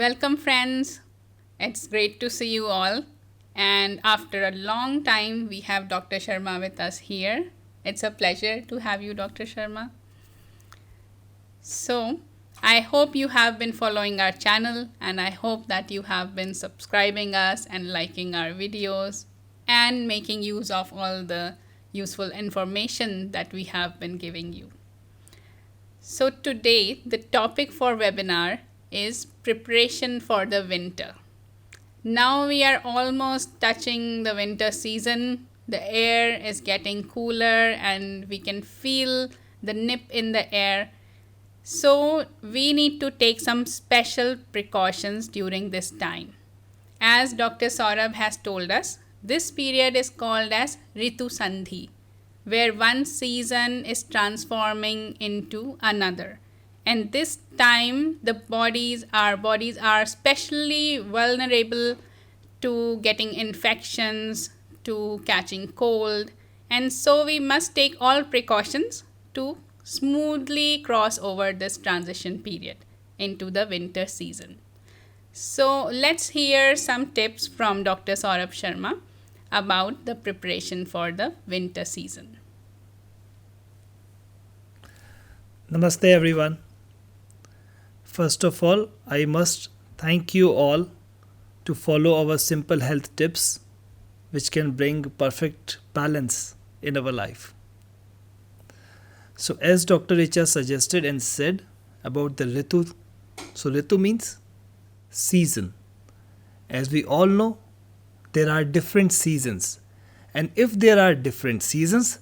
Welcome, friends. It's great to see you all. And after a long time, we have Dr. Sharma with us here. It's a pleasure to have you, Dr. Sharma. So, I hope you have been following our channel and I hope that you have been subscribing us and liking our videos and making use of all the useful information that we have been giving you. So today, the topic for webinar is preparation for the winter. Now we are almost touching the winter season. The air is getting cooler and we can feel the nip in the air. So we need to take some special precautions during this time. As Dr. Saurabh has told us, this period is called as Ritu Sandhi, where one season is transforming into another. And this time our bodies are especially vulnerable to getting infections, to catching cold, and so we must take all precautions to smoothly cross over this transition period into the winter season. So let's hear some tips from Dr. Saurabh Sharma about the preparation for the winter season. Namaste everyone. First of all, I must thank you all to follow our simple health tips which can bring perfect balance in our life. So as Dr. Richa suggested and said about the Ritu, so Ritu means season. As we all know, there are different seasons, and if there are different seasons,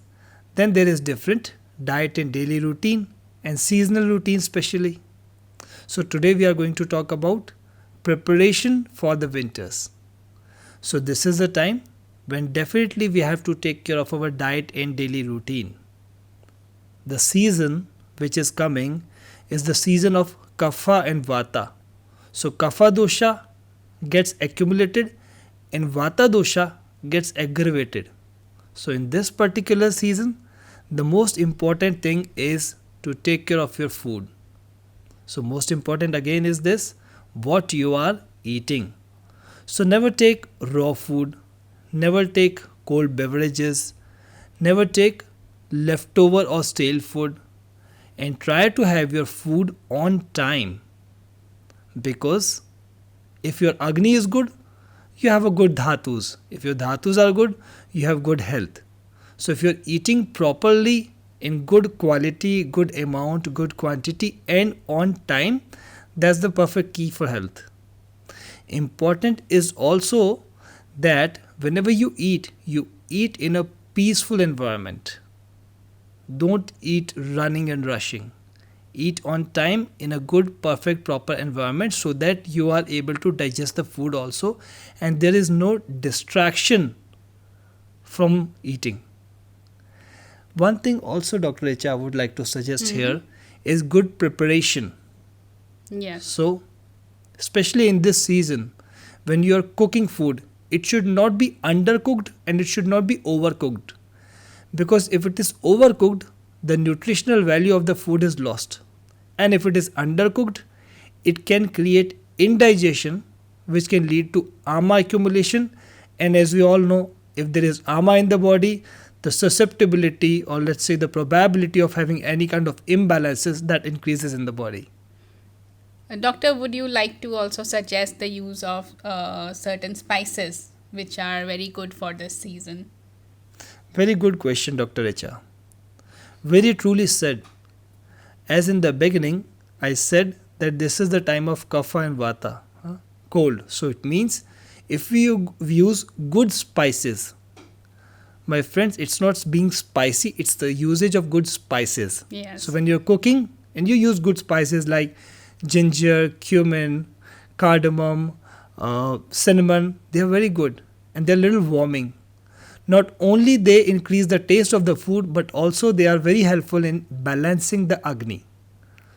then there is different diet and daily routine and seasonal routine especially. So today we are going to talk about preparation for the winters. So this is the time when definitely we have to take care of our diet and daily routine. The season which is coming is the season of Kapha and Vata. So Kapha dosha gets accumulated and Vata dosha gets aggravated. So in this particular season, the most important thing is to take care of your food. So most important again is this, what you are eating. So never take raw food, never take cold beverages, never take leftover or stale food, and try to have your food on time. Because if your Agni is good, you have a good dhatus. If your dhatus are good, you have good health. So if you're eating properly, in good quality, good amount, good quantity and on time, that's the perfect key for health. Important is also that whenever you eat in a peaceful environment. Don't eat running and rushing. Eat on time in a good, perfect, proper environment so that you are able to digest the food also and there is no distraction from eating. One thing also, Dr. Richa, I would like to suggest here is good preparation. Yes. So, especially in this season, when you are cooking food, it should not be undercooked and it should not be overcooked. Because if it is overcooked, the nutritional value of the food is lost. And if it is undercooked, it can create indigestion, which can lead to ama accumulation. And as we all know, if there is ama in the body, the susceptibility or let's say the probability of having any kind of imbalances that increases in the body. Doctor, would you like to also suggest the use of certain spices which are very good for this season? Very good question, Dr. Richa. Very truly said. As in the beginning, I said that this is the time of Kapha and Vata, cold. So it means if we use good spices, my friends, it's not being spicy, it's the usage of good spices. Yes. So when you're cooking and you use good spices like ginger, cumin, cardamom, cinnamon, they are very good and they're a little warming. Not only they increase the taste of the food, but also they are very helpful in balancing the Agni.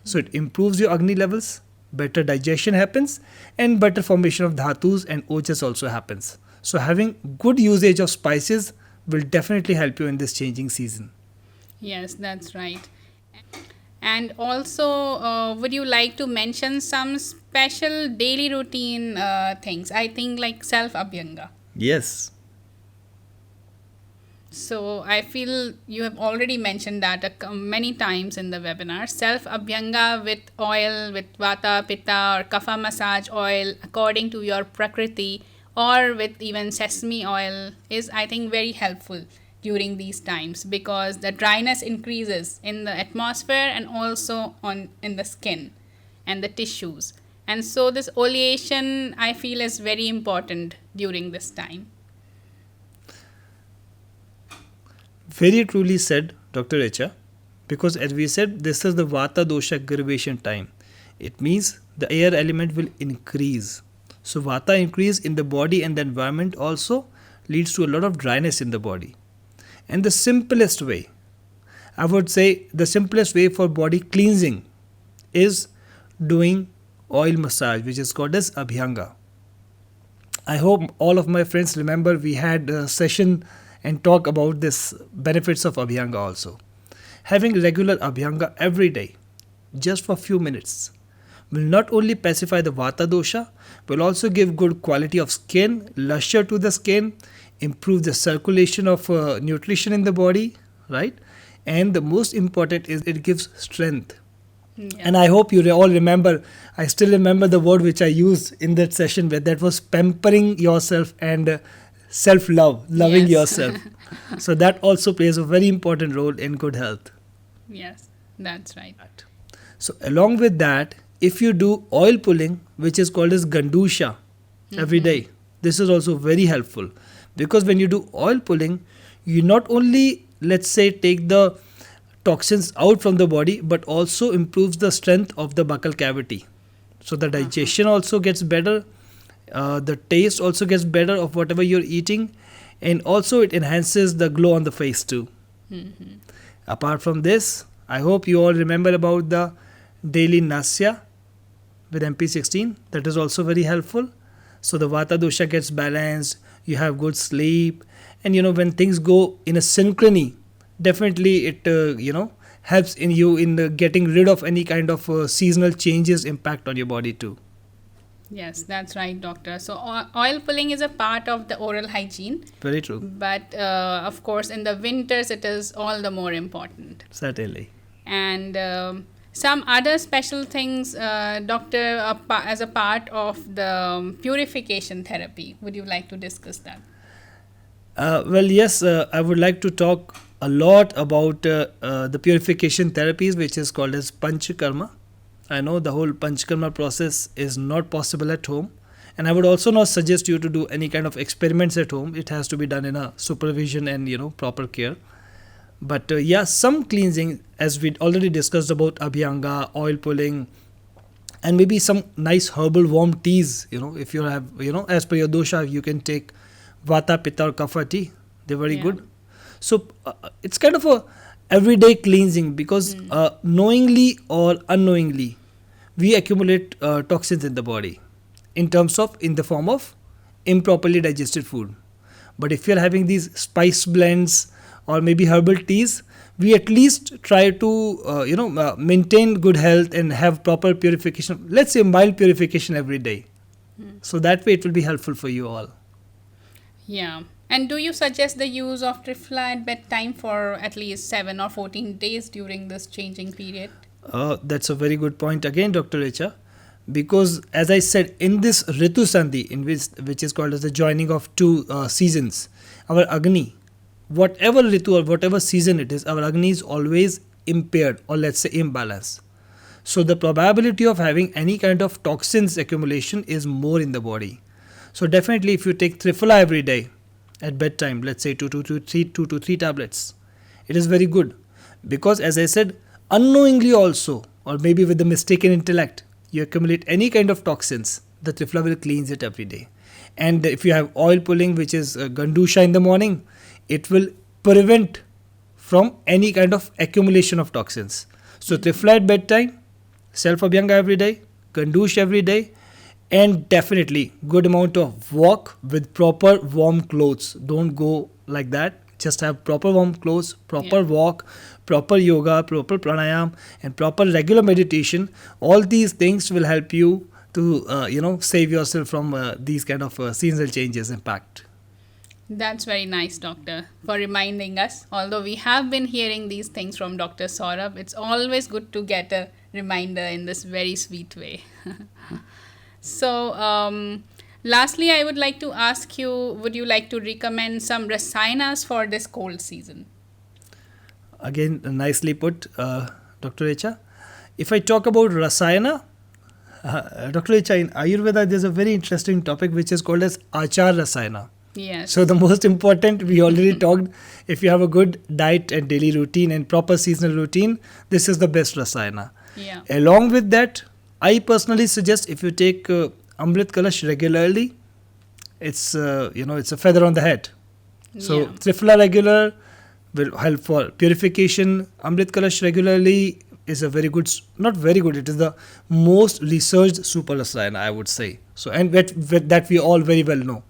So it improves your Agni levels, better digestion happens, and better formation of dhatus and ojas also happens. So having good usage of spices will definitely help you in this changing season. Yes, that's right. And also, would you like to mention some special daily routine things? I think like self-abhyanga. Yes. So I feel you have already mentioned that many times in the webinar. Self-abhyanga with oil, with vata, pitta or kapha massage oil according to your prakriti, or with even sesame oil is, I think, very helpful during these times, because the dryness increases in the atmosphere and also in the skin and the tissues. And so this oleation, I feel, is very important during this time. Very truly said, Dr. Richa, because as we said, this is the Vata dosha aggravation time. It means the air element will increase. So Vata increase in the body and the environment also leads to a lot of dryness in the body. And the simplest way, I would say the simplest way for body cleansing is doing oil massage, which is called as Abhyanga. I hope all of my friends remember we had a session and talk about this benefits of Abhyanga also. Having regular Abhyanga every day, just for a few minutes, will not only pacify the Vata dosha, will also give good quality of skin, luster to the skin, improve the circulation of nutrition in the body, right? And the most important is it gives strength. Yeah. And I hope you all remember, I still remember the word which I used in that session, where that was pampering yourself and self-love, loving yourself. So that also plays a very important role in good health. Yes, that's right. So along with that, if you do oil pulling, which is called as Gandusha, every day, this is also very helpful. Because when you do oil pulling, you not only, let's say, take the toxins out from the body, but also improves the strength of the buccal cavity. So the digestion also gets better, the taste also gets better of whatever you're eating, and also it enhances the glow on the face too. Apart from this, I hope you all remember about the daily Nasya with MP16. That is also very helpful. So the Vata dosha gets balanced, you have good sleep, and when things go in a synchrony, definitely it helps in you in getting rid of any kind of seasonal changes impact on your body too. Yes, that's right, doctor. So oil pulling is a part of the oral hygiene. Very true. But of course, in the winters, it is all the more important. Certainly. And some other special things, doctor, as a part of the purification therapy. Would you like to discuss that? Well, yes, I would like to talk a lot about the purification therapies, which is called as Panchakarma. I know the whole Panchakarma process is not possible at home, and I would also not suggest you to do any kind of experiments at home. It has to be done in a supervision and proper care. But some cleansing, as we already discussed about Abhyanga, oil pulling, and maybe some nice herbal warm teas. If you have, as per your dosha, you can take Vata, Pitta or Kapha tea. They're very good. So it's kind of a everyday cleansing, because knowingly or unknowingly, we accumulate toxins in the body in the form of improperly digested food. But if you're having these spice blends or maybe herbal teas, we at least try to maintain good health and have proper purification, let's say mild purification every day. So that way it will be helpful for you all. Yeah. And do you suggest the use of triphala at bedtime for at least 7 or 14 days during this changing period? That's a very good point again, Dr. Richa. Because as I said, in this Ritu Sandhi, which is called as the joining of two seasons, our Agni, whatever Ritu or whatever season it is, our Agni is always impaired, or let's say imbalanced. So the probability of having any kind of toxins accumulation is more in the body. So definitely if you take triphala every day at bedtime, let's say 2 to 3 tablets, it is very good. Because as I said, unknowingly also, or maybe with the mistaken intellect, you accumulate any kind of toxins, the triphala will cleanse it every day. And if you have oil pulling, which is Gandusha in the morning, it will prevent from any kind of accumulation of toxins. So triphala at bedtime, self-abhyanga every day, Gandusha every day, and definitely good amount of walk with proper warm clothes. Don't go like that. Just have proper warm clothes, proper Yeah. walk, proper yoga, proper pranayam, and proper regular meditation. All these things will help you to save yourself from these kind of seasonal changes impact. That's very nice, Doctor, for reminding us. Although we have been hearing these things from Dr. Saurabh, it's always good to get a reminder in this very sweet way. So, lastly, I would like to ask you, would you like to recommend some rasayanas for this cold season? Again, nicely put, Dr. Richa. If I talk about rasayana, Dr. Richa, in Ayurveda, there's a very interesting topic which is called as Achar Rasayana. Yes. So the most important, we already talked, if you have a good diet and daily routine and proper seasonal routine, this is the best rasayana. Yeah. Along with that, I personally suggest if you take Amrit Kalash regularly, it's it's a feather on the head. So Yeah. Trifla regular will help for purification. Amrit Kalash regularly is a very good, not very good, it is the most researched super rasayana, I would say. So, and that we all very well know.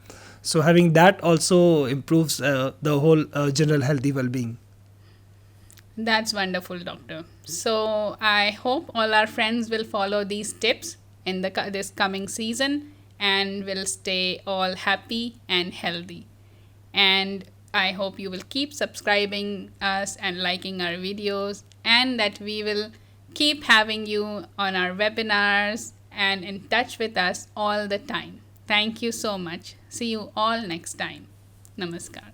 So having that also improves the whole general healthy well-being. That's wonderful, Doctor. So I hope all our friends will follow these tips in this coming season and will stay all happy and healthy. And I hope you will keep subscribing us and liking our videos, and that we will keep having you on our webinars and in touch with us all the time. Thank you so much. See you all next time. Namaskar.